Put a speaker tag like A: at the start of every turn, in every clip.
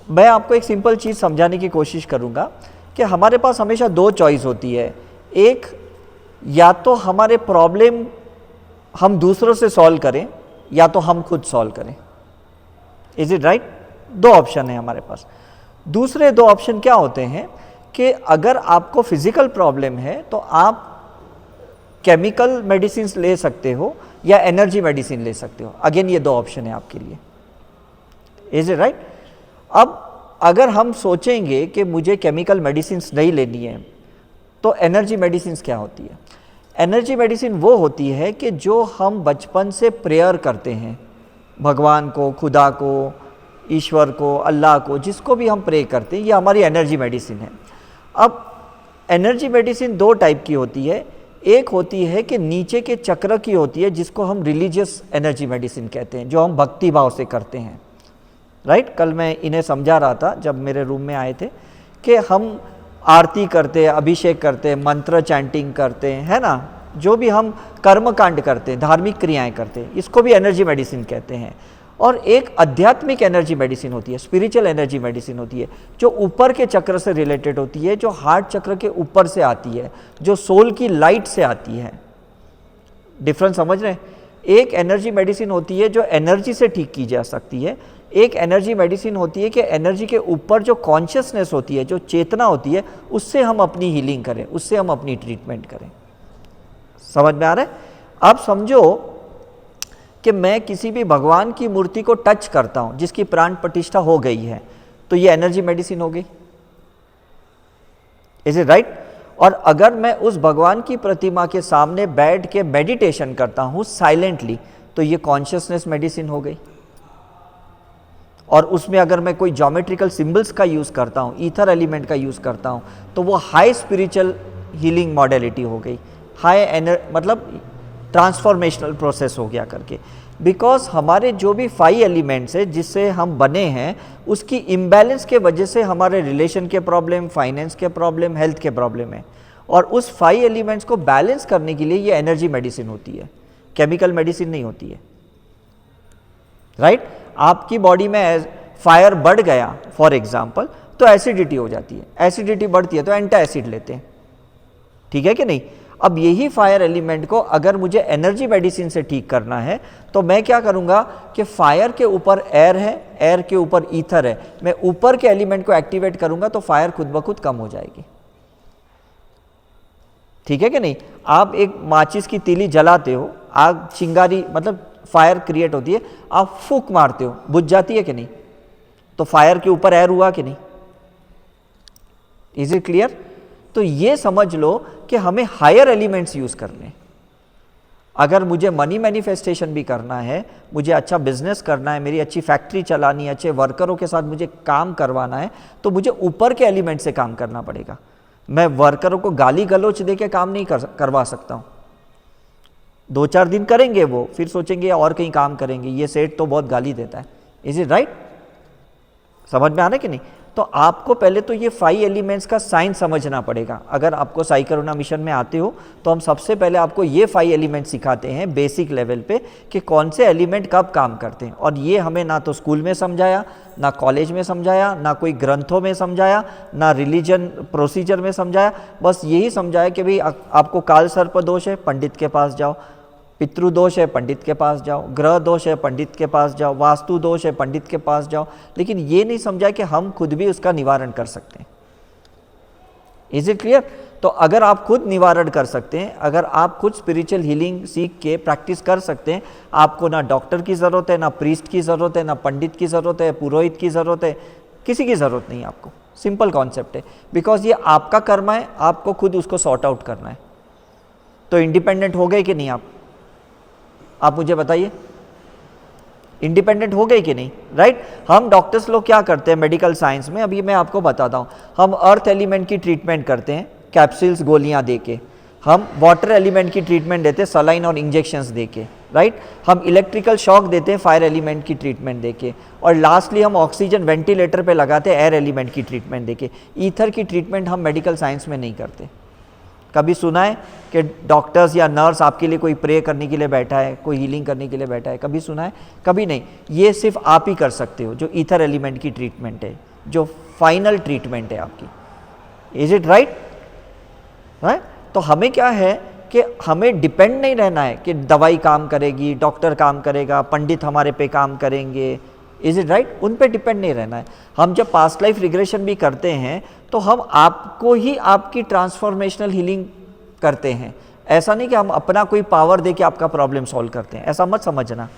A: मैं आपको एक सिंपल चीज़ समझाने की कोशिश करूँगा कि हमारे पास हमेशा दो चॉइस होती है। एक, या तो हमारे प्रॉब्लम हम दूसरों से सॉल्व करें या तो हम खुद सॉल्व करें। Is it right? दो ऑप्शन है हमारे पास। दूसरे दो ऑप्शन क्या होते हैं कि अगर आपको फिजिकल प्रॉब्लम है तो आप केमिकल मेडिसिन ले सकते हो या एनर्जी मेडिसिन ले सकते हो। अगेन ये दो ऑप्शन है आपके लिए। Is it right? अब अगर हम सोचेंगे कि मुझे केमिकल मेडिसिन नहीं लेनी है तो एनर्जी मेडिसिन क्या होती है? एनर्जी मेडिसिन वो होती है कि जो हम बचपन से प्रेयर करते हैं भगवान को, खुदा को, ईश्वर को, अल्लाह को, जिसको भी हम प्रे करते हैं, ये हमारी एनर्जी मेडिसिन है। अब एनर्जी मेडिसिन दो टाइप की होती है। एक होती है कि नीचे के चक्र की होती है जिसको हम रिलीजियस एनर्जी मेडिसिन कहते हैं, जो हम भक्ति भाव से करते हैं। राइट? कल मैं इन्हें समझा रहा था जब मेरे रूम में आए थे कि हम आरती करते हैं, अभिषेक करते हैं, मंत्र चैंटिंग करते हैं, है ना, जो भी हम कर्म कांड करते हैं, धार्मिक क्रियाएं करते हैं, इसको भी एनर्जी मेडिसिन कहते हैं। और एक आध्यात्मिक एनर्जी मेडिसिन होती है, स्पिरिचुअल एनर्जी मेडिसिन होती है, जो ऊपर के चक्र से रिलेटेड होती है, जो हार्ट चक्र के ऊपर से आती है, जो सोल की लाइट से आती है। डिफरेंस समझ रहे हैं? एक एनर्जी मेडिसिन होती है जो एनर्जी से ठीक की जा सकती है। एक एनर्जी मेडिसिन होती है कि एनर्जी के ऊपर जो कॉन्शियसनेस होती है, जो चेतना होती है, उससे हम अपनी हीलिंग करें, उससे हम अपनी ट्रीटमेंट करें। समझ में आ रहा है? अब समझो कि मैं किसी भी भगवान की मूर्ति को टच करता हूं जिसकी प्राण प्रतिष्ठा हो गई है, तो ये एनर्जी मेडिसिन हो गई। Is it right? और अगर मैं उस भगवान की प्रतिमा के सामने बैठ के मेडिटेशन करता हूं साइलेंटली, तो ये कॉन्शियसनेस मेडिसिन हो गई। और उसमें अगर मैं कोई ज्योमेट्रिकल सिंबल्स का यूज करता हूं, ईथर एलिमेंट का यूज करता हूं, तो वो हाई स्पिरिचुअल हीलिंग मॉडलिटी हो गई, हाई मतलब ट्रांसफॉर्मेशनल प्रोसेस हो गया करके। बिकॉज हमारे जो भी 5 एलिमेंट्स है जिससे हम बने हैं, उसकी इम्बैलेंस के वजह से हमारे रिलेशन के प्रॉब्लम, फाइनेंस के प्रॉब्लम, हेल्थ के प्रॉब्लम है। और उस 5 एलिमेंट्स को बैलेंस करने के लिए ये एनर्जी मेडिसिन होती है, केमिकल मेडिसिन नहीं होती है। राइट? आपकी बॉडी में फायर बढ़ गया फॉर एग्जाम्पल, तो एसिडिटी हो जाती है। एसिडिटी बढ़ती है तो एंटी एसिड लेते हैं। ठीक है कि नहीं? अब यही फायर एलिमेंट को अगर मुझे एनर्जी मेडिसिन से ठीक करना है, तो मैं क्या करूंगा कि फायर के ऊपर एयर है, एयर के ऊपर ईथर है, मैं ऊपर के एलिमेंट को एक्टिवेट करूंगा तो फायर खुद ब खुद कम हो जाएगी। ठीक है कि नहीं? आप एक माचिस की तीली जलाते हो, आग चिंगारी मतलब फायर क्रिएट होती है, आप फूंक मारते हो, बुझ जाती है कि नहीं? तो फायर के ऊपर एयर हुआ कि नहीं? Is it clear? तो ये समझ लो कि हमें हायर एलिमेंट्स यूज करने। अगर मुझे मनी मैनिफेस्टेशन भी करना है, मुझे अच्छा बिजनेस करना है, मेरी अच्छी फैक्ट्री चलानी है, अच्छे वर्करों के साथ मुझे काम करवाना है, तो मुझे ऊपर के एलिमेंट से काम करना पड़ेगा। मैं वर्करों को गाली गलौच दे के काम नहीं करवा सकता हूं। 2-4 दिन करेंगे वो, फिर सोचेंगे और कहीं काम करेंगे, ये सेठ तो बहुत गाली देता है। Is it right? समझ में आ रहा है कि नहीं? तो आपको पहले तो ये 5 एलिमेंट्स का साइंस समझना पड़ेगा। अगर आपको साई करुणा मिशन में आते हो तो हम सबसे पहले आपको ये 5 एलिमेंट सिखाते हैं बेसिक लेवल पे कि कौन से एलिमेंट कब काम करते हैं। और ये हमें ना तो स्कूल में समझाया, ना कॉलेज में समझाया, ना कोई ग्रंथों में समझाया, ना रिलीजन प्रोसीजर में समझाया। बस यही समझाया कि भाई आपको काल सर्प दोष है, पंडित के पास जाओ, पितृदोष है, पंडित के पास जाओ, ग्रह दोष है, पंडित के पास जाओ, वास्तु दोष है, पंडित के पास जाओ। लेकिन ये नहीं समझा कि हम खुद भी उसका निवारण कर सकते हैं। Is it clear? तो अगर आप खुद निवारण कर सकते हैं, अगर आप खुद स्पिरिचुअल हीलिंग सीख के प्रैक्टिस कर सकते हैं, आपको ना डॉक्टर की ज़रूरत है, ना प्रीस्ट की ज़रूरत है, ना पंडित की ज़रूरत है, पुरोहित की ज़रूरत है, किसी की ज़रूरत नहीं है आपको। सिंपल कॉन्सेप्ट है, बिकॉज ये आपका कर्म है, आपको खुद उसको सॉर्ट आउट करना है। तो इंडिपेंडेंट हो गए कि नहीं आप मुझे बताइए, इंडिपेंडेंट हो गए कि नहीं? राइट? हम डॉक्टर्स लोग क्या करते हैं मेडिकल साइंस में, अभी मैं आपको बताता हूँ। हम अर्थ एलिमेंट की ट्रीटमेंट करते हैं कैप्सूल्स, गोलियां देके। हम वाटर एलिमेंट की ट्रीटमेंट देते हैं सलाइन और इंजेक्शंस देके। राइट? हम इलेक्ट्रिकल शॉक देते हैं फायर एलिमेंट की ट्रीटमेंट देके। और लास्टली हम ऑक्सीजन वेंटिलेटर पे लगाते हैं एयर एलिमेंट की ट्रीटमेंट देके। ईथर की ट्रीटमेंट हम मेडिकल साइंस में नहीं करते। कभी सुना है कि डॉक्टर्स या नर्स आपके लिए कोई प्रे करने के लिए बैठा है, कोई हीलिंग करने के लिए बैठा है? कभी सुना है? कभी नहीं। ये सिर्फ आप ही कर सकते हो, जो ईथर एलिमेंट की ट्रीटमेंट है। जो फाइनल ट्रीटमेंट है आपकी। Is it right? तो हमें क्या है कि हमें डिपेंड नहीं रहना है कि दवाई काम करेगी, डॉक्टर काम करेगा, पंडित हमारे पे काम करेंगे। Is it right? उन पे डिपेंड नहीं रहना है। हम जब पास्ट लाइफ रिग्रेशन भी करते हैं तो हम आपको ही आपकी ट्रांसफॉर्मेशनल हीलिंग करते हैं। ऐसा नहीं कि हम अपना कोई पावर दे के आपका प्रॉब्लम सॉल्व करते हैं, ऐसा मत समझना,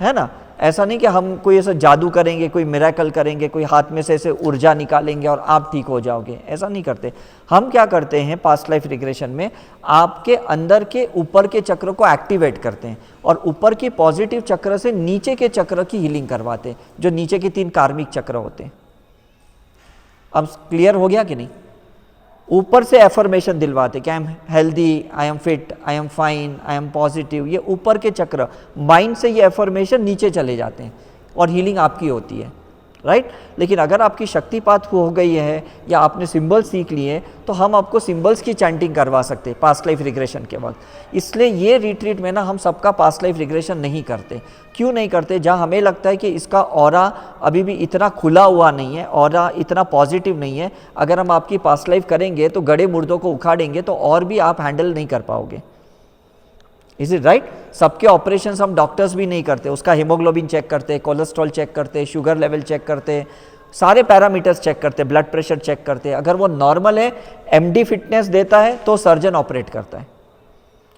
A: है ना। ऐसा नहीं कि हम कोई ऐसा जादू करेंगे, कोई मिरेकल करेंगे, कोई हाथ में से ऐसे ऊर्जा निकालेंगे और आप ठीक हो जाओगे, ऐसा नहीं करते। हम क्या करते हैं पास्ट लाइफ रिग्रेशन में, आपके अंदर के ऊपर के चक्र को एक्टिवेट करते हैं और ऊपर की पॉजिटिव चक्र से नीचे के चक्र की हीलिंग करवाते हैं, जो नीचे के 3 कार्मिक चक्र होते हैं। अब क्लियर हो गया कि नहीं? ऊपर से एफर्मेशन दिलवाते कि I am healthy, I am fit, I am fine, I am positive, ये ऊपर के चक्र। माइंड से ये एफर्मेशन नीचे चले जाते हैं और हीलिंग आपकी होती है, राइट। लेकिन अगर आपकी शक्तिपात हो गई है या आपने सिंबल सीख लिए तो हम आपको सिंबल्स की चैंटिंग करवा सकते हैं पास्ट लाइफ रिग्रेशन के वक्त। इसलिए ये रिट्रीट में ना हम सबका पास्ट लाइफ रिग्रेशन नहीं करते। क्यों नहीं करते? जहाँ हमें लगता है कि इसका ऑरा अभी भी इतना खुला हुआ नहीं है, ऑरा इतना पॉजिटिव नहीं है, अगर हम आपकी पास्ट लाइफ करेंगे तो गड़े मुर्दों को उखाड़ेंगे तो और भी आप हैंडल नहीं कर पाओगे। Is it right? सबके ऑपरेशंस हम डॉक्टर्स भी नहीं करते, उसका हीमोग्लोबिन चेक करते, कोलेस्ट्रॉल चेक करते, शुगर लेवल चेक करते, सारे पैरामीटर्स चेक करते, ब्लड प्रेशर चेक करते। अगर वो नॉर्मल है, एमडी फिटनेस देता है तो सर्जन ऑपरेट करता है।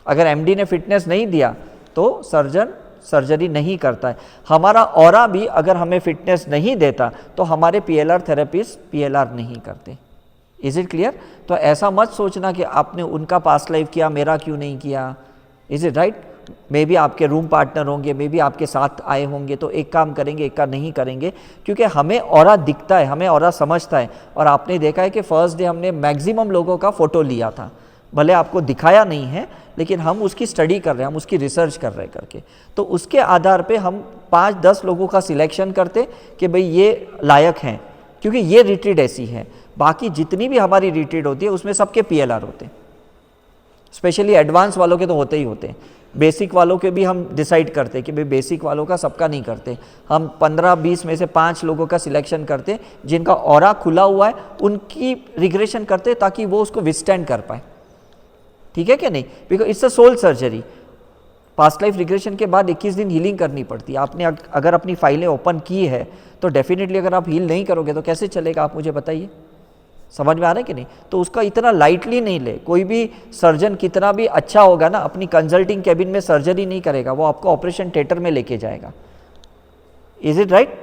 A: अगर एमडी ने फिटनेस नहीं दिया तो सर्जन सर्जरी नहीं करता है। हमारा ऑरा भी अगर हमें फिटनेस नहीं देता तो हमारे पीएलआर थेरेपिस्ट पीएलआर नहीं करते। Is it clear? तो ऐसा मत सोचना कि आपने उनका पास्ट लाइफ किया, मेरा क्यों नहीं किया। Is it right? May be आपके रूम पार्टनर होंगे, मे बी आपके साथ आए होंगे, तो एक काम करेंगे, एक का नहीं करेंगे, क्योंकि हमें ऑरा दिखता है, हमें ऑरा समझता है। और आपने देखा है कि फर्स्ट डे हमने मैक्सिमम लोगों का फोटो लिया था, भले आपको दिखाया नहीं है, लेकिन हम उसकी स्टडी कर रहे हैं, हम उसकी रिसर्च कर रहे हैं करके। तो उसके आधार पे हम 5-10 लोगों का सिलेक्शन करते कि भाई ये लायक हैं, क्योंकि ये रिट्रीट ऐसी है। बाकी जितनी भी हमारी रिट्रीट होती है उसमें सबके पीएलआर होते हैं, स्पेशली एडवांस वालों के तो होते ही होते हैं। बेसिक वालों के भी हम डिसाइड करते हैं कि भाई बेसिक वालों का सबका नहीं करते, हम 15-20 में से 5 लोगों का सिलेक्शन करते जिनका ऑरा खुला हुआ है, उनकी रिग्रेशन करते ताकि वो उसको विस्टैंड कर पाए। ठीक है कि नहीं? Because it's a soul surgery. Past life regression के बाद 21 दिन हीलिंग करनी पड़ती है। आपने अगर अपनी फाइलें ओपन की है तो डेफिनेटली अगर आप हील नहीं करोगे तो कैसे चलेगा, आप मुझे बताइए। समझ में आ रहा है कि नहीं? तो उसका इतना लाइटली नहीं ले। कोई भी सर्जन कितना भी अच्छा होगा ना, अपनी कंसल्टिंग कैबिन में सर्जरी नहीं करेगा, वो आपको ऑपरेशन थिएटर में लेके जाएगा। Is it right?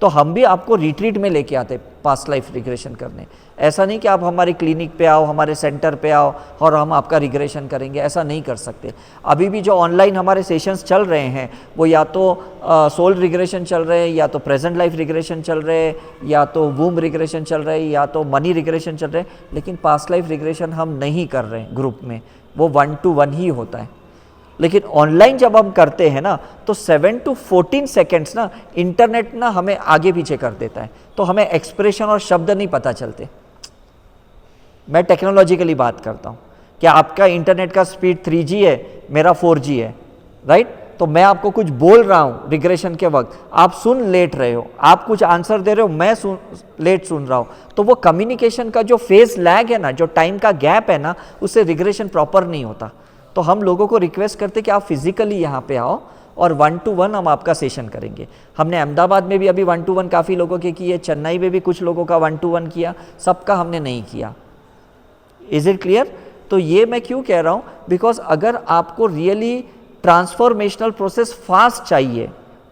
A: तो हम भी आपको रिट्रीट में लेके आते पास्ट लाइफ रिग्रेशन करने। ऐसा नहीं कि आप हमारे क्लिनिक पे आओ, हमारे सेंटर पे आओ और हम आपका रिग्रेशन करेंगे, ऐसा नहीं कर सकते। अभी भी जो ऑनलाइन हमारे सेशंस चल रहे हैं वो या तो सोल रिग्रेशन चल रहे हैं, या तो प्रेजेंट लाइफ रिग्रेशन चल रहे हैं, या तो वूम रिग्रेशन चल रहे हैं, या तो मनी रिग्रेशन चल रहे हैं, लेकिन पास्ट लाइफ रिग्रेशन हम नहीं कर रहे हैं ग्रुप में, वो 1-to-1 ही होता है। लेकिन ऑनलाइन जब हम करते हैं ना तो 7 to 14 सेकेंड्स ना इंटरनेट ना हमें आगे पीछे कर देता है, तो हमें एक्सप्रेशन और शब्द नहीं पता चलते। मैं टेक्नोलॉजिकली बात करता हूँ कि आपका इंटरनेट का स्पीड 3G है, मेरा 4G है, राइट? तो मैं आपको कुछ बोल रहा हूँ रिग्रेशन के वक्त, आप सुन लेट रहे हो, आप कुछ आंसर दे रहे हो, मैं लेट सुन रहा हूँ, तो वो कम्युनिकेशन का जो फेज लैग है ना, जो टाइम का गैप है ना, उससे रिग्रेशन प्रॉपर नहीं होता। तो हम लोगों को रिक्वेस्ट करते कि आप फिजिकली यहाँ पे आओ और 1-to-1 हम आपका सेशन करेंगे। हमने अहमदाबाद में भी अभी 1-to-1 काफ़ी लोगों के किए, चेन्नई में भी कुछ लोगों का 1-to-1 किया, सबका हमने नहीं किया। Is it clear? तो ये मैं क्यों कह रहा हूँ, बिकॉज अगर आपको रियली ट्रांसफॉर्मेशनल प्रोसेस फास्ट चाहिए,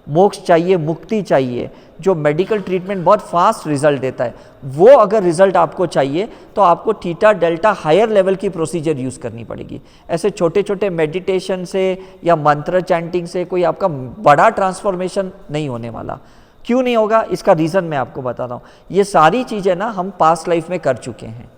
A: मोक्ष चाहिए, मुक्ति चाहिए, जो मेडिकल ट्रीटमेंट बहुत फास्ट रिजल्ट देता है, वो अगर रिजल्ट आपको चाहिए तो आपको थीटा डेल्टा हायर लेवल की प्रोसीजर यूज़ करनी पड़ेगी। ऐसे छोटे छोटे मेडिटेशन से या मंत्र चैंटिंग से कोई आपका बड़ा ट्रांसफॉर्मेशन नहीं होने वाला। क्यों नहीं होगा, इसका रीज़न मैं आपको बताता हूँ। ये सारी चीज़ें ना हम पास्ट लाइफ में कर चुके हैं।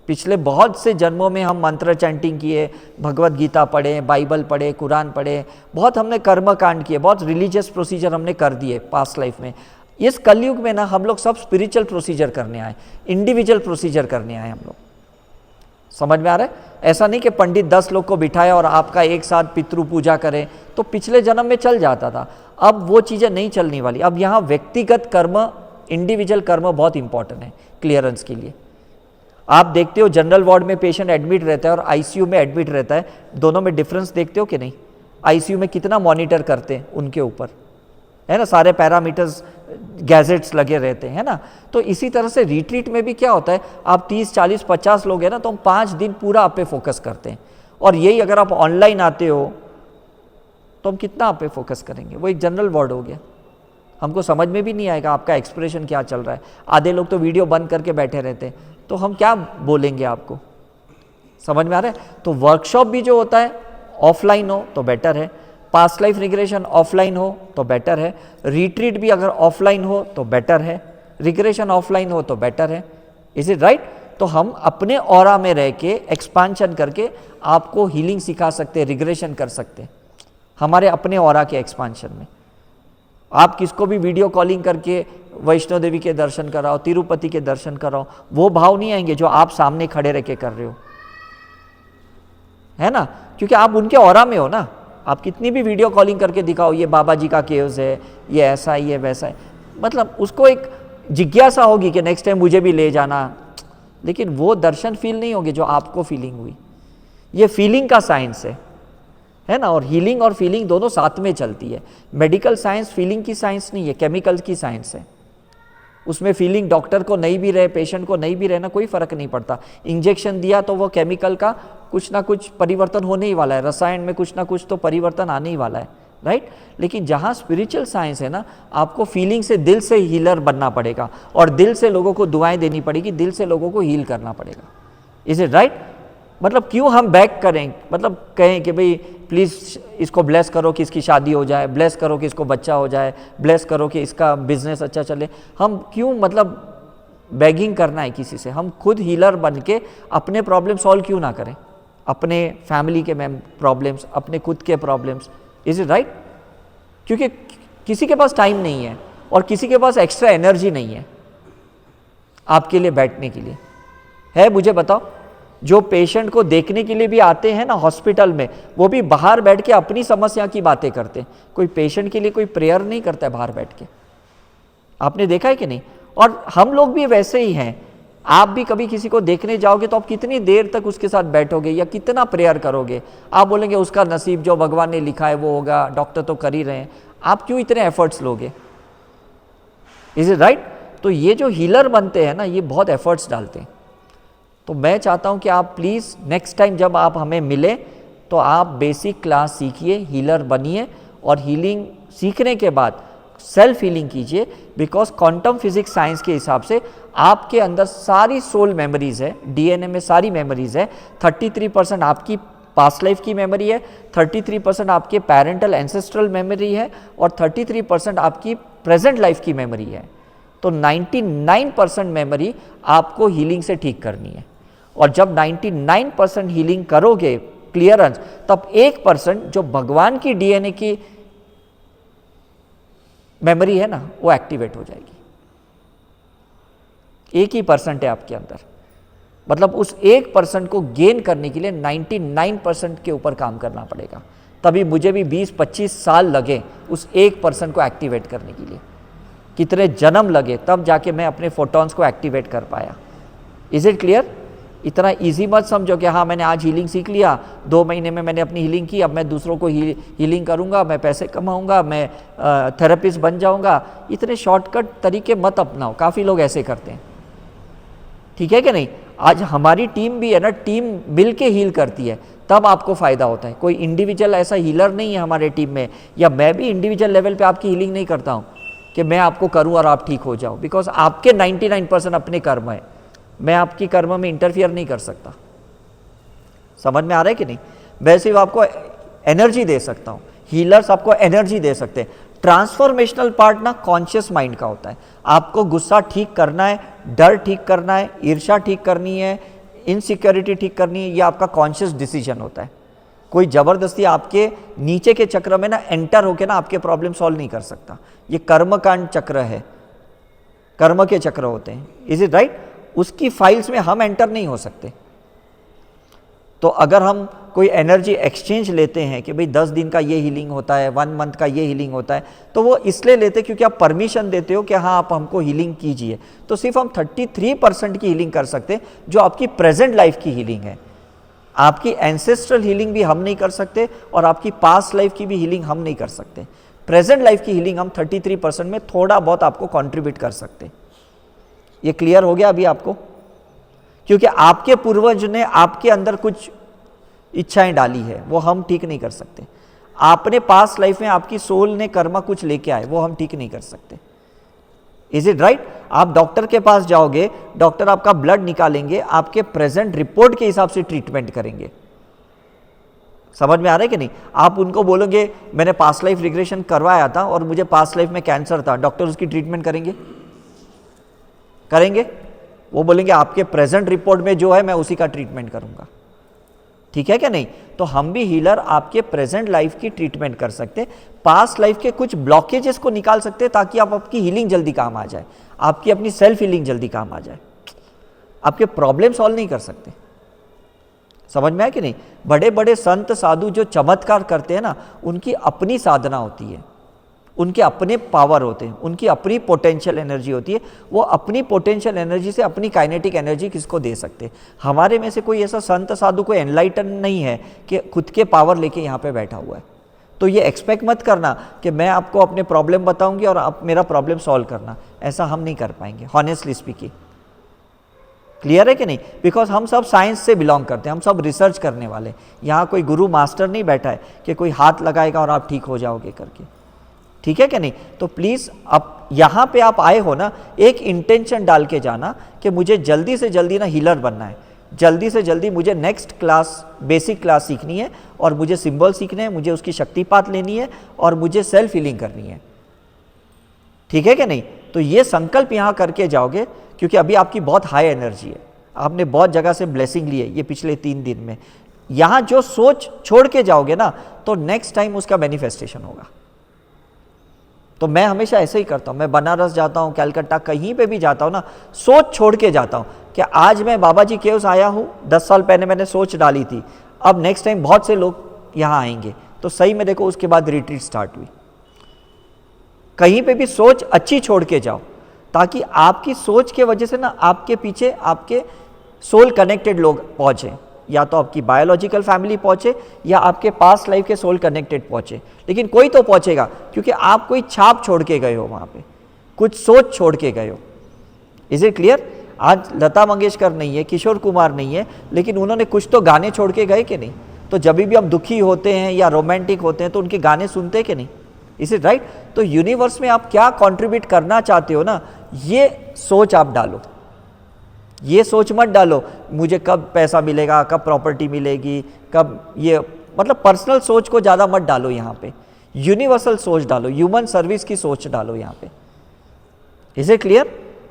A: पिछले बहुत से जन्मों में हम मंत्र चैंटिंग किए, भगवत गीता पढ़े, बाइबल पढ़े, कुरान पढ़े, बहुत हमने कर्म कांड किए, बहुत रिलीजियस प्रोसीजर हमने कर दिए पास्ट लाइफ में। इस कलयुग में ना हम लोग सब स्पिरिचुअल प्रोसीजर करने आए, इंडिविजुअल प्रोसीजर करने आए हम लोग। समझ में आ रहा है? ऐसा नहीं कि पंडित 10 लोग को बिठाया और आपका एक साथ पितृ पूजा करें, तो पिछले जन्म में चल जाता था। अब वो चीज़ें नहीं चलने वाली। अब यहाँ व्यक्तिगत कर्म इंडिविजुअल कर्म बहुत इंपॉर्टेंट है क्लियरेंस के लिए। आप देखते हो जनरल वार्ड में पेशेंट एडमिट रहता है और आईसीयू में एडमिट रहता है, दोनों में डिफरेंस देखते हो कि नहीं? आईसीयू में कितना मॉनिटर करते हैं उनके ऊपर, है ना, सारे पैरामीटर्स गैजेट्स लगे रहते हैं ना। तो इसी तरह से रिट्रीट में भी क्या होता है, आप 30 40 50 लोग हैं ना, तो हम 5 दिन पूरा आप पे फोकस करते हैं। और यही अगर आप ऑनलाइन आते हो तो हम कितना आप पे फोकस करेंगे? वो एक जनरल वार्ड हो गया, हमको समझ में भी नहीं आएगा आपका एक्सप्रेशन क्या चल रहा है। आधे लोग तो वीडियो बंद करके बैठे रहते हैं, तो हम क्या बोलेंगे आपको? समझ में आ रहा है? तो वर्कशॉप भी जो होता है ऑफलाइन हो तो बेटर है, पास्ट लाइफ रिग्रेशन ऑफलाइन हो तो बेटर है, रिट्रीट भी अगर ऑफलाइन हो तो बेटर है, रिग्रेशन ऑफलाइन हो तो बेटर है। Is it right? तो हम अपने ऑरा में रह के एक्सपांशन करके आपको हीलिंग सिखा सकते हैं, रिग्रेशन कर सकते हैं हमारे अपने ऑरा के एक्सपांशन में। आप किसको भी वीडियो कॉलिंग करके वैष्णो देवी के दर्शन कराओ, तिरुपति के दर्शन कराओ, वो भाव नहीं आएंगे जो आप सामने खड़े रह के कर रहे हो, है ना, क्योंकि आप उनके ऑरा में हो ना। आप कितनी भी वीडियो कॉलिंग करके दिखाओ ये बाबा जी का केव्स है, ये ऐसा है, ये वैसा है, मतलब उसको एक जिज्ञासा होगी कि नेक्स्ट टाइम मुझे भी ले जाना, लेकिन वो दर्शन फील नहीं होंगे जो आपको फीलिंग हुई। ये फीलिंग का साइंस है ना। और हीलिंग और फीलिंग दोनों साथ में चलती है। मेडिकल साइंस फीलिंग की साइंस नहीं है, केमिकल की साइंस है। उसमें फीलिंग डॉक्टर को नहीं भी रहे, पेशेंट को नहीं भी रहे ना, कोई फर्क नहीं पड़ता। इंजेक्शन दिया तो वो केमिकल का कुछ ना कुछ परिवर्तन होने ही वाला है, रसायन में कुछ ना कुछ तो परिवर्तन आने ही वाला है, राइट। लेकिन जहाँ स्पिरिचुअल साइंस है ना, आपको फीलिंग से, दिल से हीलर बनना पड़ेगा और दिल से लोगों को दुआएं देनी पड़ेगी, दिल से लोगों को हील करना पड़ेगा। Is it right? मतलब क्यों हम बैक करें, मतलब कहें कि भाई प्लीज़ इसको ब्लेस करो कि इसकी शादी हो जाए, ब्लेस करो कि इसको बच्चा हो जाए, ब्लेस करो कि इसका बिजनेस अच्छा चले। हम क्यों मतलब बेगिंग करना है किसी से? हम खुद हीलर बन के अपने प्रॉब्लम सॉल्व क्यों ना करें, अपने फैमिली के प्रॉब्लम्स, अपने खुद के प्रॉब्लम्स। Is it right? क्योंकि किसी के पास टाइम नहीं है और किसी के पास एक्स्ट्रा एनर्जी नहीं है आपके लिए बैठने के लिए, है? मुझे बताओ, जो पेशेंट को देखने के लिए भी आते हैं ना हॉस्पिटल में, वो भी बाहर बैठ के अपनी समस्या की बातें करते हैं। कोई पेशेंट के लिए कोई प्रेयर नहीं करता है बाहर बैठ के, आपने देखा है कि नहीं? और हम लोग भी वैसे ही हैं। आप भी कभी किसी को देखने जाओगे तो आप कितनी देर तक उसके साथ बैठोगे या कितना प्रेयर करोगे? आप बोलेंगे उसका नसीब जो भगवान ने लिखा है वो होगा, डॉक्टर तो कर ही रहे हैं, आप क्यों इतने एफर्ट्स लोगे? Is it right? तो ये जो हीलर बनते हैं ना, ये बहुत एफर्ट्स डालते हैं। तो मैं चाहता हूं कि आप प्लीज़ नेक्स्ट टाइम जब आप हमें मिले तो आप बेसिक क्लास सीखिए, हीलर बनिए और हीलिंग सीखने के बाद सेल्फ हीलिंग कीजिए। बिकॉज क्वांटम फिजिक्स साइंस के हिसाब से आपके अंदर सारी सोल मेमोरीज है, डीएनए में सारी मेमोरीज है। 33% आपकी पास्ट लाइफ की मेमोरी है, 33% आपके पेरेंटल एंसेस्ट्रल मेमोरी है और 33% आपकी प्रेजेंट लाइफ की मेमोरी है। तो 99% मेमोरी आपको हीलिंग से ठीक करनी है। और जब 99% हीलिंग करोगे, क्लियरेंस, तब 1% जो भगवान की डीएनए की मेमोरी है ना, वो एक्टिवेट हो जाएगी। 1% है आपके अंदर, मतलब उस 1% को गेन करने के लिए 99% के ऊपर काम करना पड़ेगा। तभी मुझे भी 20-25 साल लगे उस 1% को एक्टिवेट करने के लिए, कितने जन्म लगे, तब जाके मैं अपने फोटॉन्स को एक्टिवेट कर पाया। Is it clear? इतना इजी मत समझो कि हाँ मैंने आज हीलिंग सीख लिया, 2 महीने में मैंने अपनी हीलिंग की, अब मैं दूसरों को हीलिंग करूँगा, मैं पैसे कमाऊँगा, मैं थेरेपिस्ट बन जाऊँगा। इतने शॉर्टकट तरीके मत अपनाओ, काफ़ी लोग ऐसे करते हैं, ठीक है कि नहीं? आज हमारी टीम भी है ना, टीम मिल के हील करती है, तब आपको फ़ायदा होता है। कोई इंडिविजुअल ऐसा हीलर नहीं है हमारे टीम में, या मैं भी इंडिविजुअल लेवल पे आपकी हीलिंग नहीं करता हूँ कि मैं आपको करूँ और आप ठीक हो जाओ। बिकॉज आपके 99% अपने कर्म है, मैं आपकी कर्म में इंटरफियर नहीं कर सकता। समझ में आ रहा है कि नहीं? मैं सिर्फ आपको एनर्जी दे सकता हूँ, हीलर्स आपको एनर्जी दे सकते हैं। ट्रांसफॉर्मेशनल पार्ट ना कॉन्शियस माइंड का होता है। आपको गुस्सा ठीक करना है, डर ठीक करना है, ईर्ष्या ठीक करनी है, इनसिक्योरिटी ठीक करनी है, ये आपका कॉन्शियस डिसीजन होता है। कोई ज़बरदस्ती आपके नीचे के चक्र में ना एंटर होके ना आपके प्रॉब्लम सॉल्व नहीं कर सकता। ये कर्मकांड चक्र है, कर्म के चक्र होते हैं। Is it right? उसकी फाइल्स में हम एंटर नहीं हो सकते। तो अगर हम कोई एनर्जी एक्सचेंज लेते हैं कि भाई 10 दिन का ये हीलिंग होता है, 1 मंथ का ये हीलिंग होता है, तो वो इसलिए लेते क्योंकि आप परमिशन देते हो कि हाँ आप हमको हीलिंग कीजिए। तो सिर्फ हम 33% की हीलिंग कर सकते हैं जो आपकी प्रेजेंट लाइफ की हीलिंग है। आपकी एंसेस्ट्रल हीलिंग भी हम नहीं कर सकते और आपकी पास्ट लाइफ की भी हीलिंग हम नहीं कर सकते। प्रेजेंट लाइफ की हीलिंग हम 33% में थोड़ा बहुत आपको कंट्रीब्यूट कर सकते। ये क्लियर हो गया अभी आपको? क्योंकि आपके पूर्वज ने आपके अंदर कुछ इच्छाएं डाली है, वो हम ठीक नहीं कर सकते। आपने पास्ट लाइफ में आपकी सोल ने कर्मा कुछ लेके आए, वो हम ठीक नहीं कर सकते। Is it right? आप डॉक्टर के पास जाओगे, डॉक्टर आपका ब्लड निकालेंगे, आपके प्रेजेंट रिपोर्ट के हिसाब से ट्रीटमेंट करेंगे। समझ में आ रहा है कि नहीं? आप उनको बोलोगे मैंने पास्ट लाइफ रिग्रेशन करवाया था और मुझे पास्ट लाइफ में कैंसर था, डॉक्टर उसकी ट्रीटमेंट करेंगे? करेंगे? वो बोलेंगे आपके प्रेजेंट रिपोर्ट में जो है मैं उसी का ट्रीटमेंट करूंगा। ठीक है क्या नहीं? तो हम भी हीलर आपके प्रेजेंट लाइफ की ट्रीटमेंट कर सकते, पास्ट लाइफ के कुछ ब्लॉकेजेस को निकाल सकते ताकि आपकी हीलिंग जल्दी काम आ जाए, आपकी अपनी सेल्फ हीलिंग जल्दी काम आ जाए। आपके प्रॉब्लम सॉल्व नहीं कर सकते। समझ में आया कि नहीं? बड़े बड़े संत साधु जो चमत्कार करते हैं ना, उनकी अपनी साधना होती है, उनके अपने पावर होते हैं, उनकी अपनी पोटेंशियल एनर्जी होती है। वो अपनी पोटेंशियल एनर्जी से अपनी काइनेटिक एनर्जी किसको दे सकते हैं। हमारे में से कोई ऐसा संत साधु कोई एनलाइटन नहीं है कि खुद के पावर लेके यहाँ पे बैठा हुआ है। तो ये एक्सपेक्ट मत करना कि मैं आपको अपने प्रॉब्लम बताऊंगी और आप मेरा प्रॉब्लम सॉल्व करना, ऐसा हम नहीं कर पाएंगे हॉनेस्टली स्पीकिंग। क्लियर है कि नहीं? बिकॉज हम सब साइंस से बिलोंग करते हैं, हम सब रिसर्च करने वाले। यहाँ कोई गुरु मास्टर नहीं बैठा है कि कोई हाथ लगाएगा और आप ठीक हो जाओगे करके। ठीक है कि नहीं? तो प्लीज़ अब यहाँ पे आप आए हो ना, एक इंटेंशन डाल के जाना कि मुझे जल्दी से जल्दी ना हीलर बनना है, जल्दी से जल्दी मुझे नेक्स्ट क्लास बेसिक क्लास सीखनी है और मुझे सिंबल सीखने हैं, मुझे उसकी शक्तिपात लेनी है और मुझे सेल्फ हीलिंग करनी है। ठीक है कि नहीं? तो ये संकल्प यहाँ करके जाओगे क्योंकि अभी आपकी बहुत हाई एनर्जी है, आपने बहुत जगह से ब्लेसिंग ली है ये पिछले 3 दिन में। यहाँ जो सोच छोड़ के जाओगे ना, तो नेक्स्ट टाइम उसका मैनिफेस्टेशन होगा। तो मैं हमेशा ऐसे ही करता हूँ, मैं बनारस जाता हूँ, कलकत्ता, कहीं पे भी जाता हूँ ना, सोच छोड़ के जाता हूँ कि आज मैं बाबा जी केव्स आया हूँ, 10 साल पहले मैंने सोच डाली थी, अब नेक्स्ट टाइम बहुत से लोग यहाँ आएंगे। तो सही में देखो उसके बाद रिट्रीट स्टार्ट हुई। कहीं पे भी सोच अच्छी छोड़ के जाओ ताकि आपकी सोच के वजह से ना आपके पीछे आपके सोल कनेक्टेड लोग पहुँचे, या तो आपकी बायोलॉजिकल फैमिली पहुंचे या आपके पास्ट लाइफ के सोल कनेक्टेड पहुंचे, लेकिन कोई तो पहुंचेगा क्योंकि आप कोई छाप छोड़ के गए हो, वहां पे कुछ सोच छोड़ के गए हो। Is it clear? आज लता मंगेशकर नहीं है, किशोर कुमार नहीं है, लेकिन उन्होंने कुछ तो गाने छोड़ के गए कि नहीं? तो जब भी हम दुखी होते हैं या रोमांटिक होते हैं तो उनके गाने सुनते हैं कि नहीं? Is it right? तो यूनिवर्स में आप क्या कॉन्ट्रीब्यूट करना चाहते हो ना, ये सोच आप डालो। ये सोच मत डालो मुझे कब पैसा मिलेगा, कब प्रॉपर्टी मिलेगी, कब ये, मतलब पर्सनल सोच को ज़्यादा मत डालो यहाँ पे। यूनिवर्सल सोच डालो, ह्यूमन सर्विस की सोच डालो यहाँ पे। Is it clear?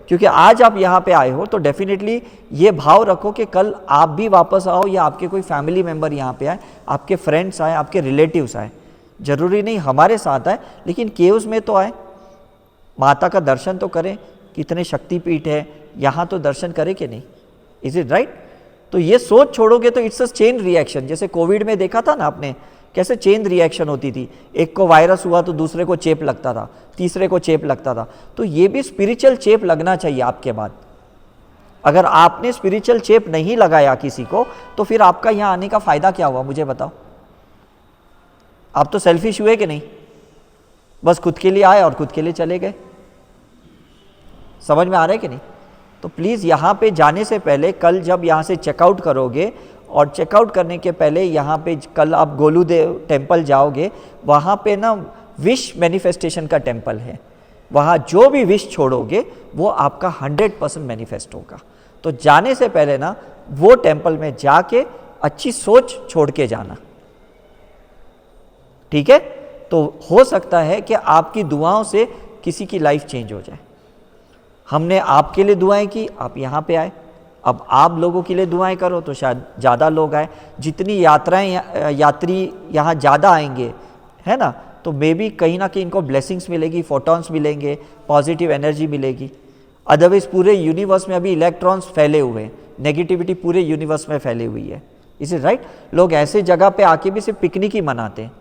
A: क्योंकि आज आप यहाँ पे आए हो तो डेफिनेटली ये भाव रखो कि कल आप भी वापस आओ या आपके कोई फैमिली मेम्बर यहाँ पे आए, आपके फ्रेंड्स आए, आपके रिलेटिव्स आए, जरूरी नहीं हमारे साथ आए, लेकिन केव्स में तो आए, माता का दर्शन तो करें। कितने शक्तिपीठ है यहाँ, तो दर्शन करे कि नहीं? Is it right? तो ये सोच छोड़ोगे तो इट्स अ चेन रिएक्शन। जैसे कोविड में देखा था ना आपने, कैसे चेन रिएक्शन होती थी, एक को वायरस हुआ तो दूसरे को चेप लगता था, तीसरे को चेप लगता था। तो ये भी स्पिरिचुअल चेप लगना चाहिए आपके बाद। अगर आपने स्पिरिचुअल चेप नहीं लगाया किसी को तो फिर आपका यहाँ आने का फायदा क्या हुआ, मुझे बताओ? आप तो सेल्फिश हुए कि नहीं? बस खुद के लिए आए और खुद के लिए चले गए। समझ में आ रहा है कि नहीं? तो प्लीज़ यहाँ पे जाने से पहले, कल जब यहाँ से चेकआउट करोगे और चेकआउट करने के पहले यहाँ पे कल आप गोलूदेव टेम्पल जाओगे, वहाँ पे ना विश मैनिफेस्टेशन का टेम्पल है। वहाँ जो भी विश छोड़ोगे वो आपका 100% मैनिफेस्ट होगा। तो जाने से पहले ना वो टेम्पल में जाके अच्छी सोच छोड़ के जाना, ठीक है? तो हो सकता है कि आपकी दुआओं से किसी की लाइफ चेंज हो जाए। हमने आपके लिए दुआएं की, आप यहाँ पे आए, अब आप लोगों के लिए दुआएं करो तो शायद ज़्यादा लोग आए। जितनी यात्री यहाँ ज़्यादा आएंगे, है ना, तो मे बी कहीं ना कहीं इनको ब्लेसिंग्स मिलेगी, फोटॉन्स मिलेंगे, पॉजिटिव एनर्जी मिलेगी। अदरवाइज पूरे यूनिवर्स में अभी इलेक्ट्रॉन्स फैले हुए हैं, नेगेटिविटी पूरे यूनिवर्स में फैली हुई है। Is it right? लोग ऐसे जगह पे आके भी सिर्फ पिकनिक ही मनाते हैं,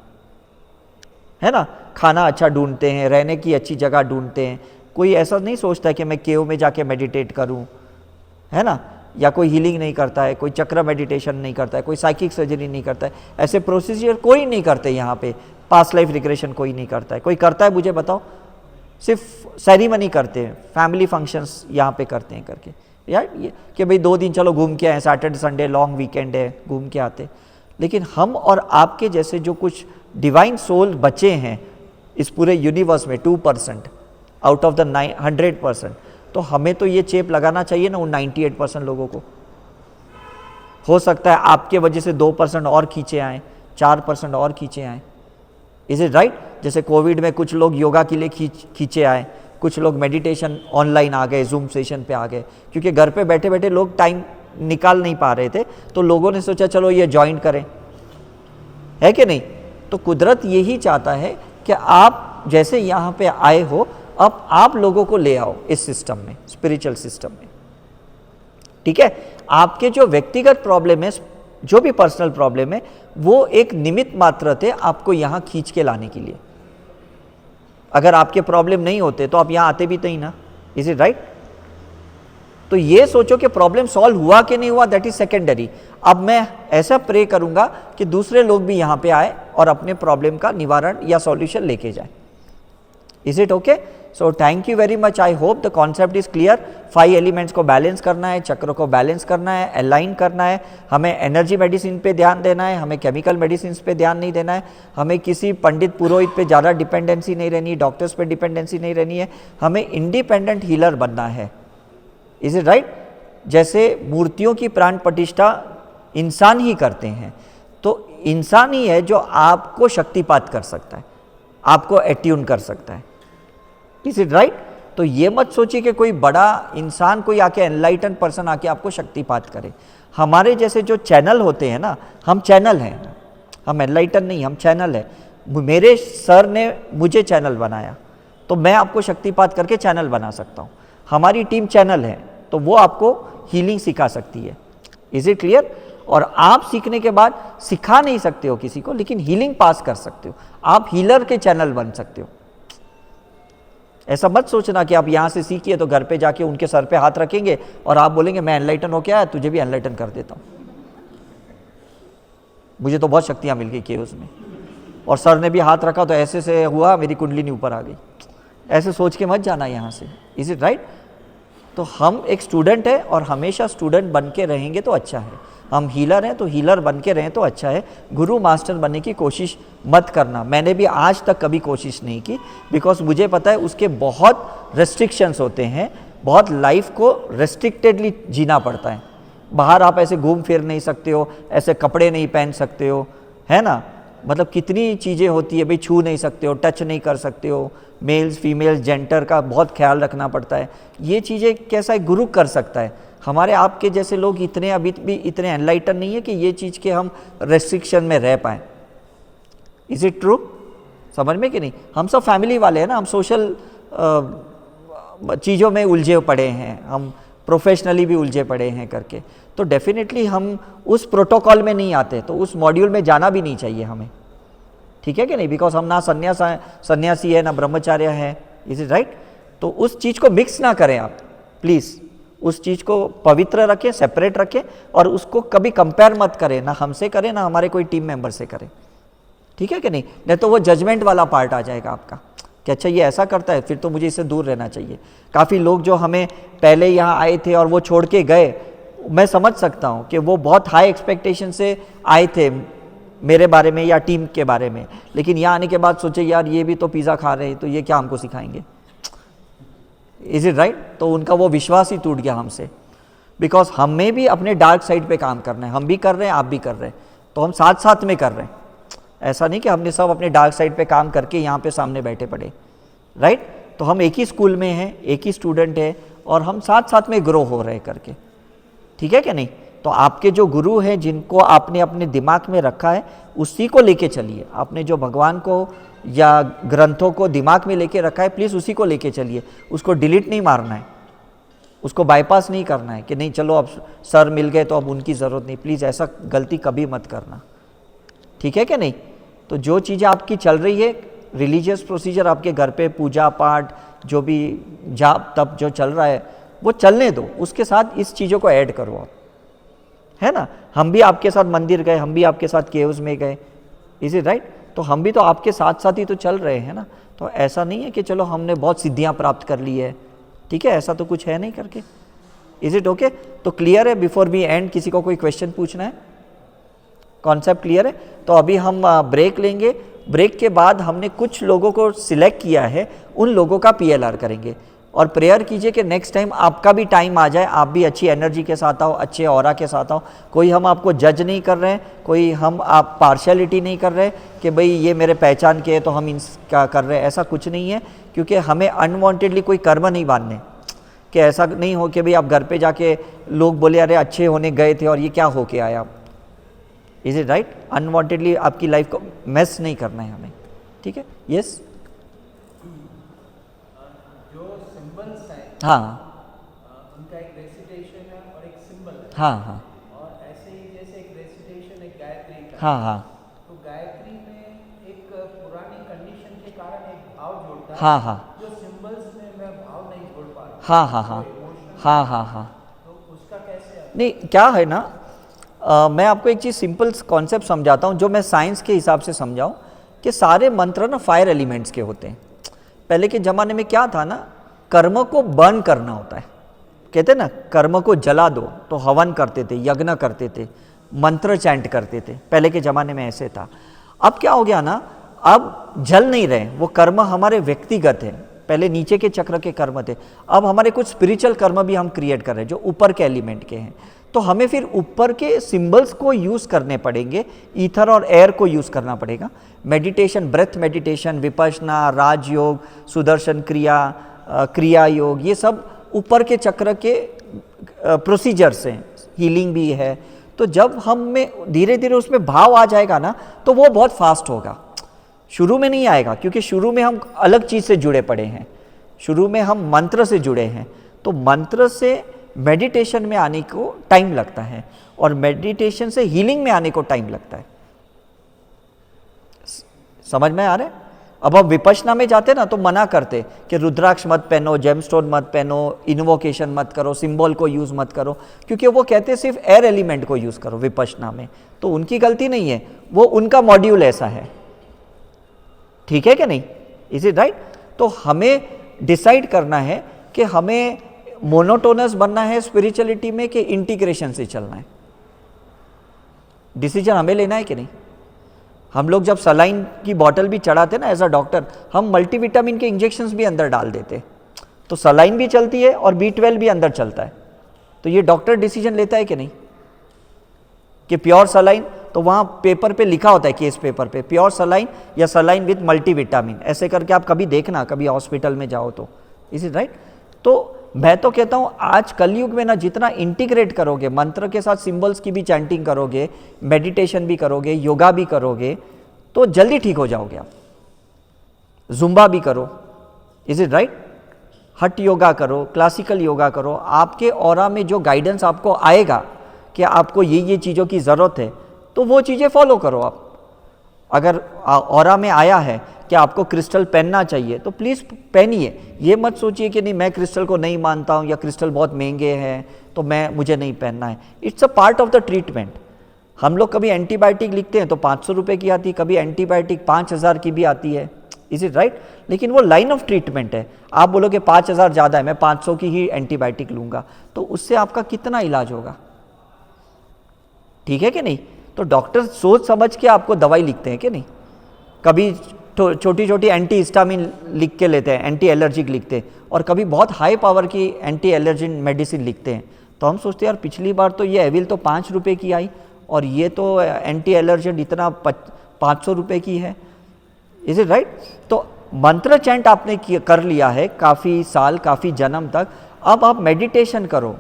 A: है ना, खाना अच्छा ढूंढते हैं, रहने की अच्छी जगह ढूंढते हैं। कोई ऐसा नहीं सोचता है कि मैं केव में जाके मेडिटेट करूं, है ना, या कोई हीलिंग नहीं करता है, कोई चक्र मेडिटेशन नहीं करता है, कोई साइकिक सर्जरी नहीं करता है। ऐसे प्रोसीजर कोई नहीं करते यहाँ पे। पास्ट लाइफ रिग्रेशन कोई नहीं करता है। कोई करता है मुझे बताओ? सिर्फ सेरेमनी करते हैं, फैमिली फंक्शंस यहाँ पे करते हैं करके, यार ये कि भाई 2 दिन चलो घूम के आए, सैटरडे संडे लॉन्ग वीकेंड है, घूम के आते। लेकिन हम और आपके जैसे जो कुछ डिवाइन सोल बचे हैं इस पूरे यूनिवर्स में 2% आउट ऑफ द 100%, तो हमें तो ये चेप लगाना चाहिए ना उन 98% लोगों को। हो सकता है आपके वजह से 2% और खींचे आए, 4% और खींचे आए। Is it right? जैसे कोविड में कुछ लोग योगा के लिए खींचे आए, कुछ लोग मेडिटेशन ऑनलाइन आ गए, जूम सेशन पे आ गए, क्योंकि घर पे बैठे बैठे लोग टाइम निकाल नहीं पा रहे थे, तो लोगों ने सोचा चलो ये ज्वाइन करें, है कि नहीं? तो कुदरत यही चाहता है कि आप जैसे यहाँ पे आए हो, अब आप लोगों को ले आओ इस सिस्टम में, स्पिरिचुअल सिस्टम में। ठीक है? आपके जो व्यक्तिगत प्रॉब्लम है, जो भी पर्सनल प्रॉब्लम है, वो एक निमित्त मात्र थे आपको यहाँ खींच के लाने के लिए। अगर आपके प्रॉब्लम नहीं होते तो आप यहाँ आते भी नहीं ना। Is it right? तो ये सोचो कि प्रॉब्लम सॉल्व हुआ कि नहीं हुआ, दैट इज सेकेंडरी। अब मैं ऐसा प्रे करूंगा कि दूसरे लोग भी यहाँ पे आए और अपने प्रॉब्लम का निवारण या सॉल्यूशन लेके जाए। Is it okay? So thank you very much. I hope the concept is clear. 5 elements को बैलेंस करना है, चक्र को बैलेंस करना है, अलाइन करना है। हमें एनर्जी मेडिसिन पे ध्यान देना है, हमें केमिकल मेडिसिन पे ध्यान नहीं देना है, हमें किसी पंडित पुरोहित पे ज़्यादा डिपेंडेंसी नहीं रहनी है, डॉक्टर्स पे डिपेंडेंसी नहीं रहनी है। हमें इंडिपेंडेंट हीलर बनना है। Is it right? जैसे मूर्तियों की प्राण प्रतिष्ठा इंसान ही करते हैं, तो इंसान ही है जो आपको शक्तिपात कर सकता है, आपको एट्यून कर सकता है। Is it right? तो ये मत सोचिए कि कोई बड़ा इंसान, कोई आके एनलाइटन पर्सन आके आपको शक्तिपात करे। हमारे जैसे जो चैनल होते हैं ना, हम चैनल हैं, हम एनलाइटन नहीं, हम चैनल है। मेरे सर ने मुझे चैनल बनाया, तो मैं आपको शक्तिपात करके चैनल बना सकता हूँ। हमारी टीम चैनल है, तो वो आपको हीलिंग सिखा सकती है। Is it clear? और आप सीखने के बाद सिखा नहीं सकते हो किसी को, लेकिन हीलिंग पास कर सकते हो। आप हीलर के चैनल बन सकते हो। ऐसा मत सोचना कि आप यहाँ से सीखिए तो घर पे जाके उनके सर पे हाथ रखेंगे और आप बोलेंगे मैं एनलाइटन हो क्या है, तुझे भी एनलाइटन कर देता हूँ, मुझे तो बहुत शक्तियाँ मिल गई केव्स में, और सर ने भी हाथ रखा तो ऐसे से हुआ मेरी कुंडलिनी ऊपर आ गई। ऐसे सोच के मत जाना यहाँ से। Is it right? तो हम एक स्टूडेंट है और हमेशा स्टूडेंट बन के रहेंगे तो अच्छा है। हम हीलर हैं तो हीलर बन के रहें तो अच्छा है। गुरु मास्टर बनने की कोशिश मत करना। मैंने भी आज तक कभी कोशिश नहीं की, बिकॉज मुझे पता है उसके बहुत रेस्ट्रिक्शंस होते हैं, बहुत लाइफ को रेस्ट्रिक्टेडली जीना पड़ता है। बाहर आप ऐसे घूम फिर नहीं सकते हो, ऐसे कपड़े नहीं पहन सकते हो, है ना, मतलब कितनी चीज़ें होती है भाई, छू नहीं सकते हो, टच नहीं कर सकते हो, मेल्स फीमेल्स जेंडर का बहुत ख्याल रखना पड़ता है। ये चीज़ें कैसा एक गुरु कर सकता है। हमारे आपके जैसे लोग इतने अभी भी इतने एनलाइटन नहीं है कि ये चीज़ के हम रेस्ट्रिक्शन में रह पाएँ। Is it true? समझ में कि नहीं? हम सब फैमिली वाले हैं ना, हम सोशल चीज़ों में उलझे पड़े हैं, हम प्रोफेशनली भी उलझे पड़े हैं करके, तो डेफिनेटली हम उस प्रोटोकॉल में नहीं आते, तो उस मॉड्यूल में जाना भी नहीं चाहिए हमें। ठीक है कि नहीं? बिकॉज हम ना सन्यासी है ना ब्रह्मचार्य है। Is it right? तो उस चीज़ को मिक्स ना करें आप प्लीज़। उस चीज़ को पवित्र रखें, सेपरेट रखें, और उसको कभी कंपेयर मत करें, ना हमसे करें ना हमारे कोई टीम मेंबर से करें। ठीक है कि नहीं? नहीं तो वो जजमेंट वाला पार्ट आ जाएगा आपका कि अच्छा ये ऐसा करता है, फिर तो मुझे इससे दूर रहना चाहिए। काफ़ी लोग जो हमें पहले यहाँ आए थे और वो छोड़ के गए, मैं समझ सकता हूँ कि वो बहुत हाई एक्सपेक्टेशन से आए थे मेरे बारे में या टीम के बारे में, लेकिन यहाँ आने के बाद सोचे यार ये भी तो पिज़्ज़ा खा रहे हैं, तो ये क्या हमको सिखाएंगे। Is it right? तो उनका वो विश्वास ही टूट गया हमसे, बिकॉज हमें भी अपने डार्क साइड पे काम करना है। हम भी कर रहे हैं, आप भी कर रहे हैं, तो हम साथ साथ में कर रहे हैं। ऐसा नहीं कि हमने सब अपने डार्क साइड पे काम करके यहाँ पे सामने बैठे पड़े। राइट? तो हम एक ही स्कूल में हैं, एक ही स्टूडेंट है, और हम साथ साथ में ग्रो हो रहे करके। ठीक है कि नहीं? तो आपके जो गुरु हैं जिनको आपने अपने दिमाग में रखा है, उसी को लेके चलिए। आपने जो भगवान को या ग्रंथों को दिमाग में लेके रखा है, प्लीज़ उसी को लेके चलिए। उसको डिलीट नहीं मारना है, उसको बाईपास नहीं करना है कि नहीं चलो अब सर मिल गए तो अब उनकी ज़रूरत नहीं। प्लीज़ ऐसा गलती कभी मत करना, ठीक है कि नहीं। तो जो चीज़ें आपकी चल रही है, रिलीजियस प्रोसीजर आपके घर पे, पूजा पाठ जो भी जाप तप जो चल रहा है वो चलने दो, उसके साथ इस चीज़ों को ऐड करो आप, है ना। हम भी आपके साथ मंदिर गए, हम भी आपके साथ केव्स में गए, इज इट राइट। तो हम भी तो आपके साथ साथ ही तो चल रहे हैं ना। तो ऐसा नहीं है कि चलो हमने बहुत सिद्धियां प्राप्त कर ली है, ठीक है, ऐसा तो कुछ है नहीं करके। Is it okay. तो क्लियर है, बिफोर वी एंड किसी को कोई क्वेश्चन पूछना है, कॉन्सेप्ट क्लियर है। तो अभी हम ब्रेक लेंगे, ब्रेक के बाद हमने कुछ लोगों को सिलेक्ट किया है, उन लोगों का PLR करेंगे और प्रेयर कीजिए कि नेक्स्ट टाइम आपका भी टाइम आ जाए, आप भी अच्छी एनर्जी के साथ आओ, अच्छे ऑरा के साथ आओ। कोई हम आपको जज नहीं कर रहे हैं, कोई हम आप पार्शियलिटी नहीं कर रहे कि भाई ये मेरे पहचान के है तो हम इनका कर रहे हैं, ऐसा कुछ नहीं है। क्योंकि हमें अनवांटेडली कोई कर्म नहीं बांधने, कि ऐसा नहीं हो कि भाई आप घर पे जाके लोग बोले अरे अच्छे होने गए थे और ये क्या होके आया आप। Is it right. अनवांटेडली आपकी लाइफ को मेस नहीं करना है हमें, ठीक है। यस हाँ
B: उनका एक रेसिटेशन है और एक सिंबल है।
A: हाँ हाँ
B: और ऐसे ही जैसे एक रेसिटेशन एक गायत्री का,
A: हाँ हाँ
B: तो गायत्री में एक पुरानी कंडीशन के कारण एक भाव जोड़ता है,
A: हाँ हाँ
B: जो सिंबल्स में मैं भाव नहीं जोड़ पा रहा।
A: हाँ हाँ हाँ हाँ हाँ हाँ।
B: तो उसका कैसे
A: नहीं क्या है ना, मैं आपको एक चीज़ सिंपल कॉन्सेप्ट समझाता हूँ जो मैं साइंस के हिसाब से समझाऊँ कि सारे मंत्र ना फायर एलिमेंट्स के होते हैं। पहले के ज़माने में क्या था ना, कर्म को बर्न करना होता है, कहते ना कर्म को जला दो, तो हवन करते थे, यज्ञ करते थे, मंत्र चैंट करते थे, पहले के ज़माने में ऐसे था। अब क्या हो गया ना, अब जल नहीं रहे वो कर्म, हमारे व्यक्तिगत है। पहले नीचे के चक्र के कर्म थे, अब हमारे कुछ स्पिरिचुअल कर्म भी हम क्रिएट कर रहे हैं जो ऊपर के एलिमेंट के हैं। तो हमें फिर ऊपर के सिंबल्स को यूज़ करने पड़ेंगे, ईथर और एयर को यूज़ करना पड़ेगा। मेडिटेशन, ब्रेथ मेडिटेशन, विपश्यना, राजयोग, सुदर्शन क्रिया, क्रिया योग, ये सब ऊपर के चक्र के प्रोसीजर्स हैं, हीलिंग भी है। तो जब हम में धीरे धीरे उसमें भाव आ जाएगा ना, तो वो बहुत फास्ट होगा। शुरू में नहीं आएगा, क्योंकि शुरू में हम अलग चीज़ से जुड़े पड़े हैं, शुरू में हम मंत्र से जुड़े हैं। तो मंत्र से मेडिटेशन में आने को टाइम लगता है और मेडिटेशन से हीलिंग में आने को टाइम लगता है। समझ में आ रहा है। अब हम विपश्यना में जाते ना तो मना करते कि रुद्राक्ष मत पहनो, जेमस्टोन मत पहनो, इन्वोकेशन मत करो, सिंबल को यूज़ मत करो, क्योंकि वो कहते सिर्फ एयर एलिमेंट को यूज़ करो विपश्यना में। तो उनकी गलती नहीं है, वो उनका मॉड्यूल ऐसा है, ठीक है कि नहीं। Is it right. तो हमें डिसाइड करना है कि हमें मोनोटोनस बनना है स्पिरिचुअलिटी में कि इंटीग्रेशन से चलना है। डिसीजन हमें लेना है कि नहीं। हम लोग जब सलाइन की बॉटल भी चढ़ाते ना एज अ डॉक्टर, हम मल्टीविटामिन के इंजेक्शंस भी अंदर डाल देते, तो सलाइन भी चलती है और B12 भी अंदर चलता है। तो ये डॉक्टर डिसीजन लेता है कि नहीं कि प्योर सलाइन, तो वहाँ पेपर पे लिखा होता है, केस पेपर पे, प्योर सलाइन या सलाइन विद मल्टीविटामिन, ऐसे करके आप कभी देखना, कभी हॉस्पिटल में जाओ तो। Is it right. तो मैं तो कहता हूँ आज कलयुग में ना जितना इंटीग्रेट करोगे, मंत्र के साथ सिंबल्स की भी चैंटिंग करोगे, मेडिटेशन भी करोगे, योगा भी करोगे, तो जल्दी ठीक हो जाओगे आप। जुम्बा भी करो, इज इट राइट, हठ योगा करो, क्लासिकल योगा करो, आपके ऑरा में जो गाइडेंस आपको आएगा कि आपको ये चीज़ों की ज़रूरत है, तो वो चीज़ें फॉलो करो आप। अगर ऑरा में आया है कि आपको क्रिस्टल पहनना चाहिए तो प्लीज़ पहनिए। ये मत सोचिए कि नहीं मैं क्रिस्टल को नहीं मानता हूँ या क्रिस्टल बहुत महंगे हैं तो मुझे नहीं पहनना है। It's a part of the treatment. हम लोग कभी एंटीबायोटिक लिखते हैं तो 500 रुपये की आती है, कभी एंटीबायोटिक 5000 की भी आती है। Is it right. लेकिन वो लाइन ऑफ ट्रीटमेंट है। आप बोलोगे 5000 ज़्यादा है, मैं 500 की ही एंटीबायोटिक लूँगा, तो उससे आपका कितना इलाज होगा, ठीक है कि नहीं। तो डॉक्टर सोच समझ के आपको दवाई लिखते हैं कि नहीं। कभी छोटी छोटी एंटी हिस्टामिन लिख के लेते हैं, एंटी एलर्जिक लिखते हैं, और कभी बहुत हाई पावर की एंटी एलर्जिन मेडिसिन लिखते हैं। तो हम सोचते हैं यार पिछली बार तो ये एविल तो 5 रुपये की आई और ये तो एंटी एलर्जिन इतना 500 रुपये की है। Is it right. तो मंत्र चैंट आपने कर लिया है काफ़ी साल, काफ़ी जन्म तक। अब आप मेडिटेशन करो,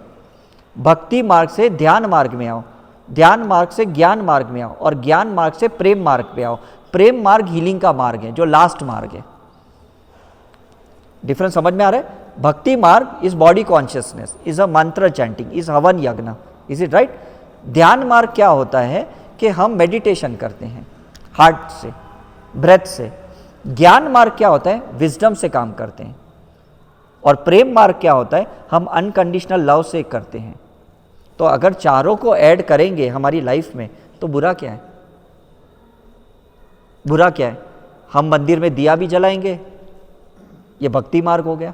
A: भक्ति मार्ग से ध्यान मार्ग में आओ, ध्यान मार्ग से ज्ञान मार्ग में आओ, और ज्ञान मार्ग से प्रेम मार्ग पे आओ। प्रेम मार्ग हीलिंग का मार्ग है, जो लास्ट मार्ग है। डिफरेंस समझ में आ रहा है। भक्ति मार्ग is body consciousness, is a मंत्र चैंटिंग, इज हवन यज्ञ, इज इट राइट? ध्यान मार्ग क्या होता है कि हम मेडिटेशन करते हैं हार्ट से, ब्रेथ से। ज्ञान मार्ग क्या होता है? विजडम से काम करते हैं। और प्रेम मार्ग क्या होता है? हम अनकंडीशनल लव से करते हैं। तो अगर चारों को ऐड करेंगे हमारी लाइफ में तो बुरा क्या है? बुरा क्या है? हम मंदिर में दिया भी जलाएंगे, ये भक्ति मार्ग हो गया,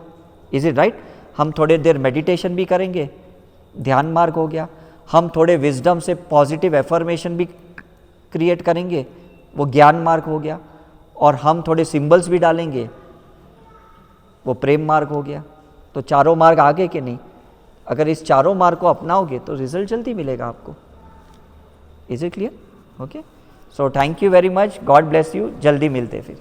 A: इज इट राइट? हम थोड़े देर मेडिटेशन भी करेंगे, ध्यान मार्ग हो गया। हम थोड़े विजडम से पॉजिटिव एफर्मेशन भी क्रिएट करेंगे, वो ज्ञान मार्ग हो गया। और हम थोड़े सिंबल्स भी डालेंगे, वो प्रेम मार्ग हो गया। तो चारों मार्ग आगे के नहीं? अगर इस चारों मार्ग को अपनाओगे तो रिजल्ट जल्दी मिलेगा आपको। Is it clear? Okay, so thank you very much, God bless you. जल्दी मिलते फिर।